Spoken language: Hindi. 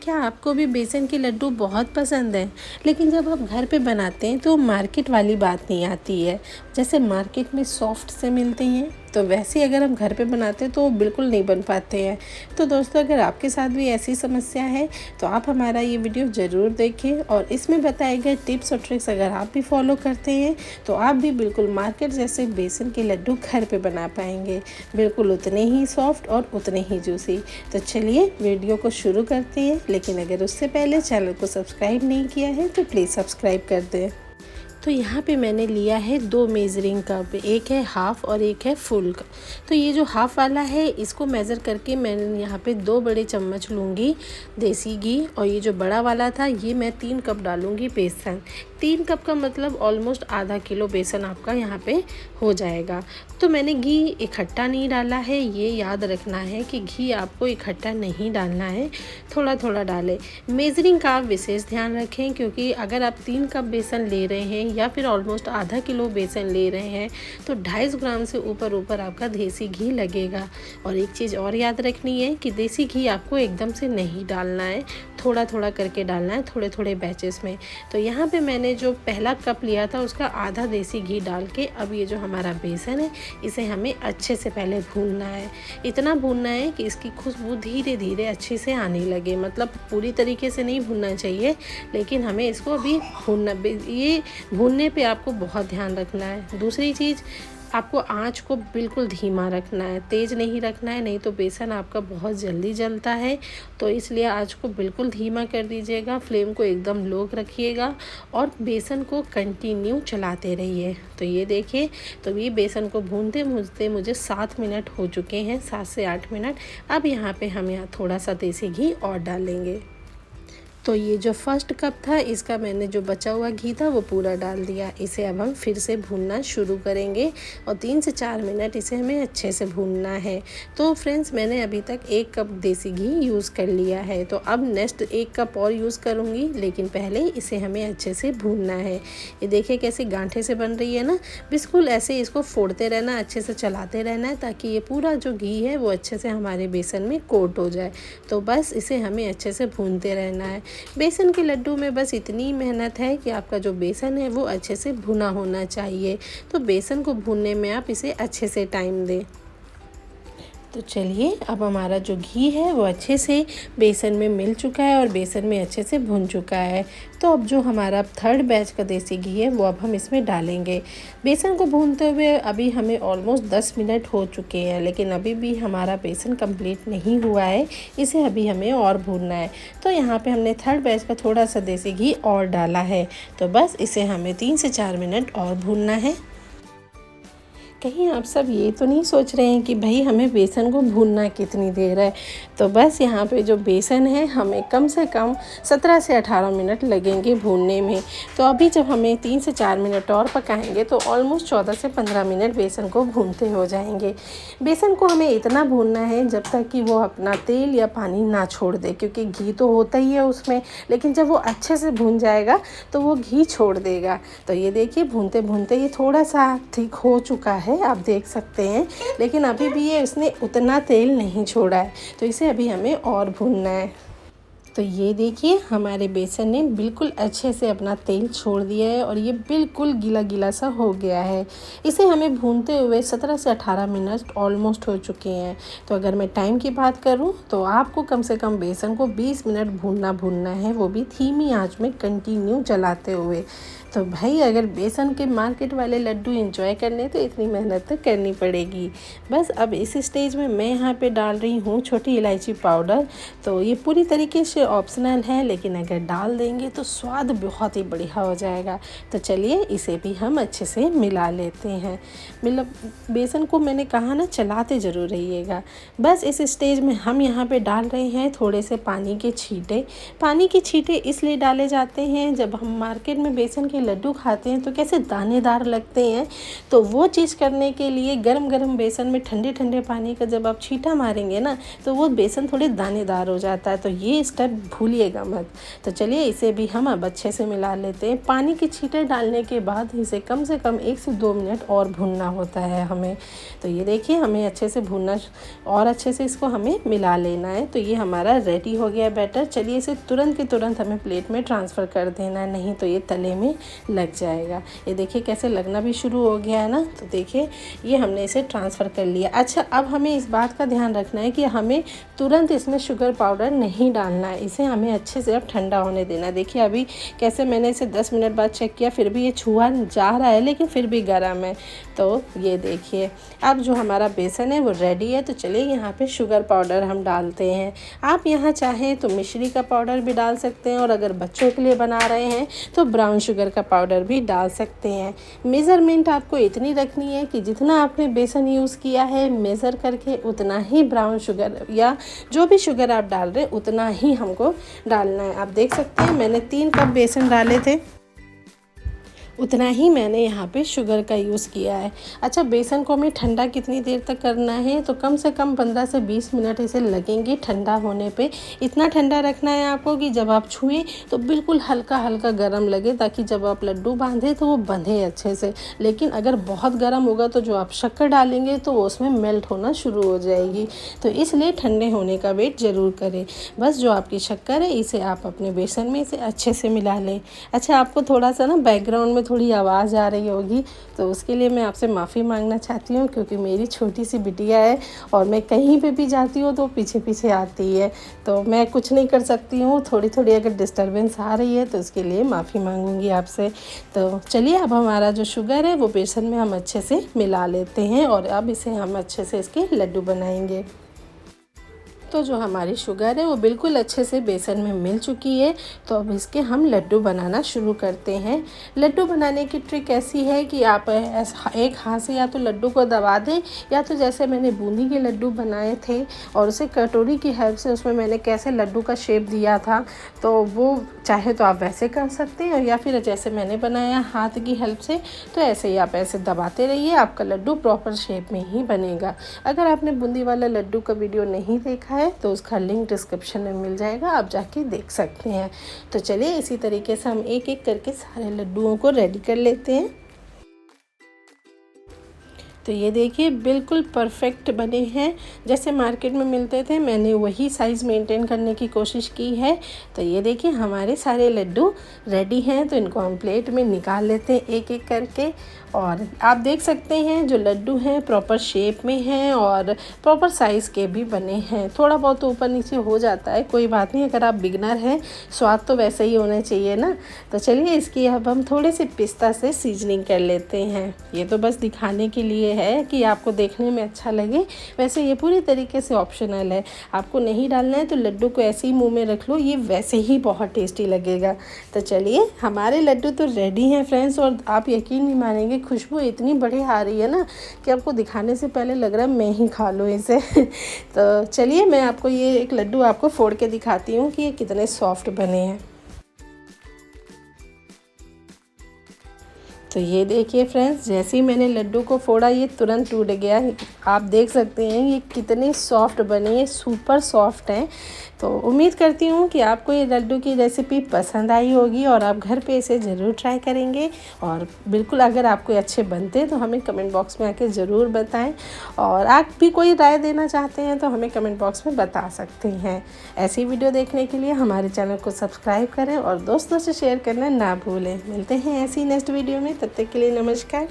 क्या आपको भी बेसन के लड्डू बहुत पसंद है? लेकिन जब आप घर पे बनाते हैं तो मार्केट वाली बात नहीं आती है। जैसे मार्केट में सॉफ्ट से मिलते हैं तो वैसे अगर हम घर पे बनाते हैं तो वो बिल्कुल नहीं बन पाते हैं। तो दोस्तों, अगर आपके साथ भी ऐसी समस्या है तो आप हमारा ये वीडियो ज़रूर देखें और इसमें बताए गए टिप्स और ट्रिक्स अगर आप भी फॉलो करते हैं तो आप भी बिल्कुल मार्केट जैसे बेसन के लड्डू घर पे बना पाएंगे, बिल्कुल उतने ही सॉफ्ट और उतने ही जूसी। तो चलिए वीडियो को शुरू करते हैं, लेकिन अगर उससे पहले चैनल को सब्सक्राइब नहीं किया है तो प्लीज़ सब्सक्राइब कर दें। तो यहाँ पे मैंने लिया है 2 मेज़रिंग कप, एक है हाफ़ और एक है फुल कप। तो ये जो हाफ़ वाला है इसको मेज़र करके मैंने यहाँ पे 2 बड़े चम्मच लूँगी देसी घी, और ये जो बड़ा वाला था ये मैं 3 कप डालूँगी बेसन। 3 कप का मतलब ऑलमोस्ट आधा किलो बेसन आपका यहाँ पे हो जाएगा। तो मैंने घी इकट्ठा नहीं डाला है, ये याद रखना है कि घी आपको इकट्ठा नहीं डालना है, थोड़ा थोड़ा डालें। मेज़रिंग का आप विशेष ध्यान रखें, क्योंकि अगर आप 3 कप बेसन ले रहे हैं या फिर ऑलमोस्ट आधा किलो बेसन ले रहे हैं तो 250 ग्राम से ऊपर आपका देसी घी लगेगा। और एक चीज़ और याद रखनी है कि देसी घी आपको एकदम से नहीं डालना है, थोड़ा थोड़ा करके डालना है, थोड़े थोड़े बैचेस में। तो यहाँ पे मैंने जो पहला कप लिया था उसका आधा देसी घी डाल के अब ये जो हमारा बेसन है इसे हमें अच्छे से पहले भूनना है। इतना भूनना है कि इसकी खुशबू धीरे धीरे अच्छे से आने लगे, मतलब पूरी तरीके से नहीं भूनना चाहिए, लेकिन हमें इसको अभी ये भूनने पे आपको बहुत ध्यान रखना है। दूसरी चीज़, आपको आंच को बिल्कुल धीमा रखना है, तेज़ नहीं रखना है, नहीं तो बेसन आपका बहुत जल्दी जलता है। तो इसलिए आंच को बिल्कुल धीमा कर दीजिएगा, फ्लेम को एकदम लो रखिएगा और बेसन को कंटिन्यू चलाते रहिए। तो ये देखिए, तो ये बेसन को भूनते भूनते मुझे 7 मिनट हो चुके हैं, 7 से 8 मिनट। अब यहाँ पे हम थोड़ा सा देसी घी और डालेंगे। तो ये जो फर्स्ट कप था इसका मैंने जो बचा हुआ घी था वो पूरा डाल दिया। इसे अब हम फिर से भूनना शुरू करेंगे और 3 से 4 मिनट इसे हमें अच्छे से भूनना है। तो फ्रेंड्स, मैंने अभी तक 1 कप देसी घी यूज़ कर लिया है, तो अब नेक्स्ट 1 कप और यूज़ करूँगी, लेकिन पहले इसे हमें अच्छे से भूनना है। ये देखिए कैसे गांठे से बन रही है ना, बिल्कुल ऐसे इसको फोड़ते रहना, अच्छे से चलाते रहना है ताकि ये पूरा जो घी है वो अच्छे से हमारे बेसन में कोट हो जाए। तो बस इसे हमें अच्छे से भूनते रहना है। बेसन के लड्डू में बस इतनी मेहनत है कि आपका जो बेसन है वो अच्छे से भुना होना चाहिए। तो बेसन को भूनने में आप इसे अच्छे से टाइम दें। तो चलिए, अब हमारा जो घी है वो अच्छे से बेसन में मिल चुका है और बेसन में अच्छे से भुन चुका है। तो अब जो हमारा 3rd बैच का देसी घी है वो अब हम इसमें डालेंगे। बेसन को भूनते हुए अभी हमें ऑलमोस्ट 10 मिनट हो चुके हैं, लेकिन अभी भी हमारा बेसन कंप्लीट नहीं हुआ है, इसे अभी हमें और भूनना है। तो यहाँ पे हमने 3rd बैच का थोड़ा सा देसी घी और डाला है। तो बस इसे हमें 3 से 4 मिनट और भूनना है। कहीं आप सब ये तो नहीं सोच रहे हैं कि भाई हमें बेसन को भूनना कितनी देर है। तो बस यहाँ पे जो बेसन है हमें कम से कम 17 से 18 मिनट लगेंगे भूनने में। तो अभी जब हमें 3 से 4 मिनट और पकाएंगे तो ऑलमोस्ट 14 से 15 मिनट बेसन को भूनते हो जाएंगे। बेसन को हमें इतना भूनना है जब तक कि वो अपना तेल या पानी ना छोड़ दे, क्योंकि घी तो होता ही है उसमें, लेकिन जब वो अच्छे से भून जाएगा तो वो घी छोड़ देगा। तो ये देखिए, भूनते भूनते ये थोड़ा सा थिक हो चुका है, आप देख सकते हैं, लेकिन अभी भी ये उसने उतना तेल नहीं छोड़ा है। तो इसे अभी हमें और भूनना है। तो ये देखिए, हमारे बेसन ने बिल्कुल अच्छे से अपना तेल छोड़ दिया है और ये बिल्कुल गीला गीला सा हो गया है। इसे हमें भूनते हुए 17 से 18 मिनट ऑलमोस्ट हो चुके हैं। तो अगर मैं टाइम की बात करूं तो आपको कम से कम बेसन को 20 मिनट भूनना है, वो भी धीमी आंच में कंटिन्यू चलाते हुए। तो भाई, अगर बेसन के मार्केट वाले लड्डू एंजॉय करने तो इतनी मेहनत तो करनी पड़ेगी। बस अब इस स्टेज में मैं यहाँ पे डाल रही हूँ छोटी इलायची पाउडर। तो ये पूरी तरीके से ऑप्शनल है, लेकिन अगर डाल देंगे तो स्वाद बहुत ही बढ़िया हो जाएगा। तो चलिए इसे भी हम अच्छे से मिला लेते हैं। मतलब बेसन को मैंने कहा ना, चलाते ज़रूर रहिएगा। बस इस स्टेज में हम यहाँ पे डाल रहे हैं थोड़े से पानी के छींटे। पानी के छींटे इसलिए डाले जाते हैं, जब हम मार्केट में बेसन के लड्डू खाते हैं तो कैसे दानेदार लगते हैं, तो वो चीज़ करने के लिए गरम गरम बेसन में ठंडे ठंडे पानी का जब आप छींटा मारेंगे ना तो वो बेसन थोड़े दानेदार हो जाता है। तो ये स्टेप भूलिएगा मत। तो चलिए इसे भी हम अब अच्छे से मिला लेते हैं। पानी की छींटे डालने के बाद इसे कम से कम 1 से 2 मिनट और भूनना होता है हमें। तो ये देखिए हमें अच्छे से भूनना और अच्छे से इसको हमें मिला लेना है। तो ये हमारा रेडी हो गया बैटर। चलिए इसे तुरंत के तुरंत हमें प्लेट में ट्रांसफ़र कर देना है, नहीं तो ये तले में लग जाएगा। ये देखिए कैसे लगना भी शुरू हो गया है ना। तो देखिए ये हमने इसे ट्रांसफ़र कर लिया। अच्छा, अब हमें इस बात का ध्यान रखना है कि हमें तुरंत इसमें शुगर पाउडर नहीं डालना है, इसे हमें अच्छे से अब ठंडा होने देना है। देखिए अभी कैसे मैंने इसे 10 मिनट बाद चेक किया, फिर भी ये छुआ जा रहा है लेकिन फिर भी गर्म है। तो ये देखिए अब जो हमारा बेसन है वो रेडी है। तो चलिए यहाँ पे शुगर पाउडर हम डालते हैं। आप यहाँ चाहें तो मिश्री का पाउडर भी डाल सकते हैं, और अगर बच्चों के लिए बना रहे हैं तो ब्राउन शुगर का पाउडर भी डाल सकते हैं। मेज़रमेंट आपको इतनी रखनी है कि जितना आपने बेसन यूज़ किया है मेज़र करके उतना ही ब्राउन शुगर या जो भी शुगर आप डाल रहे हैं उतना ही हमको डालना है। आप देख सकते हैं मैंने 3 कप बेसन डाले थे, उतना ही मैंने यहाँ पे शुगर का यूज़ किया है। अच्छा, बेसन को हमें ठंडा कितनी देर तक करना है, तो कम से कम 15 से 20 मिनट इसे लगेंगे ठंडा होने पे। इतना ठंडा रखना है आपको कि जब आप छुएं तो बिल्कुल हल्का हल्का गर्म लगे, ताकि जब आप लड्डू बांधें तो वो बंधे अच्छे से। लेकिन अगर बहुत गर्म होगा तो जो आप शक्कर डालेंगे तो वो उसमें मेल्ट होना शुरू हो जाएगी। तो इसलिए ठंडे होने का वेट ज़रूर करें। बस जो आपकी शक्कर है इसे आप अपने बेसन में इसे अच्छे से मिला लें। अच्छा, आपको थोड़ा सा ना बैकग्राउंड में थोड़ी आवाज़ आ रही होगी, तो उसके लिए मैं आपसे माफ़ी मांगना चाहती हूँ, क्योंकि मेरी छोटी सी बिटिया है और मैं कहीं पे भी जाती हूँ तो पीछे पीछे आती है, तो मैं कुछ नहीं कर सकती हूँ। थोड़ी थोड़ी अगर डिस्टर्बेंस आ रही है तो उसके लिए माफ़ी मांगूंगी आपसे। तो चलिए अब हमारा जो शुगर है वो बेसन में हम अच्छे से मिला लेते हैं, और अब इसे हम अच्छे से इसके लड्डू बनाएंगे। तो जो हमारी शुगर है वो बिल्कुल अच्छे से बेसन में मिल चुकी है। तो अब इसके हम लड्डू बनाना शुरू करते हैं। लड्डू बनाने की ट्रिक ऐसी है कि आप एक हाथ से या तो लड्डू को दबा दें, या तो जैसे मैंने बूंदी के लड्डू बनाए थे और उसे कटोरी की हेल्प से उसमें मैंने कैसे लड्डू का शेप दिया था, तो वो चाहे तो आप वैसे कर सकते हैं, या फिर जैसे मैंने बनाया हाथ की हेल्प से, तो ऐसे ही आप ऐसे दबाते रहिए, आपका लड्डू प्रॉपर शेप में ही बनेगा। अगर आपने बूंदी वाला लड्डू का वीडियो नहीं देखा है तो उसका लिंक डिस्क्रिप्शन में मिल जाएगा, आप जाके देख सकते हैं। तो चलिए इसी तरीके से हम एक एक करके सारे लड्डुओं को रेडी कर लेते हैं। तो ये देखिए बिल्कुल परफेक्ट बने हैं, जैसे मार्केट में मिलते थे मैंने वही साइज़ मेंटेन करने की कोशिश की है। तो ये देखिए हमारे सारे लड्डू रेडी हैं। तो इनको हम प्लेट में निकाल लेते हैं एक एक करके, और आप देख सकते हैं जो लड्डू हैं प्रॉपर शेप में हैं और प्रॉपर साइज़ के भी बने हैं। थोड़ा बहुत ऊपर नीचे हो जाता है, कोई बात नहीं, अगर आप बिगनर हैं स्वाद तो वैसे ही होना चाहिए ना। तो चलिए इसकी अब हम थोड़े से पिस्ता से सीजनिंग कर लेते हैं। ये तो बस दिखाने के लिए है कि आपको देखने में अच्छा लगे, वैसे ये पूरी तरीके से ऑप्शनल है। आपको नहीं डालना है तो लड्डू को ऐसे ही मुंह में रख लो, ये वैसे ही बहुत टेस्टी लगेगा। तो चलिए हमारे लड्डू तो रेडी हैं फ्रेंड्स, और आप यकीन नहीं मानेंगे खुशबू इतनी बढ़िया आ रही है ना कि आपको दिखाने से पहले लग रहा है मैं ही खा लूँ इसे। तो चलिए मैं आपको ये एक लड्डू आपको फोड़ के दिखाती हूँ कि ये कितने सॉफ्ट बने हैं। तो ये देखिए फ्रेंड्स, जैसे ही मैंने लड्डू को फोड़ा ये तुरंत टूट गया। आप देख सकते हैं ये कितने सॉफ्ट बने हैं, सुपर सॉफ्ट हैं। तो उम्मीद करती हूँ कि आपको ये लड्डू की रेसिपी पसंद आई होगी और आप घर पे इसे ज़रूर ट्राई करेंगे। और बिल्कुल अगर आपको अच्छे बनते हैं तो हमें कमेंट बॉक्स में आके ज़रूर बताएं, और आप भी कोई राय देना चाहते हैं तो हमें कमेंट बॉक्स में बता सकते हैं। ऐसी वीडियो देखने के लिए हमारे चैनल को सब्सक्राइब करें और दोस्तों से शेयर करना ना भूलें। मिलते हैं ऐसी नेक्स्ट वीडियो में, तब तक के लिए नमस्कार।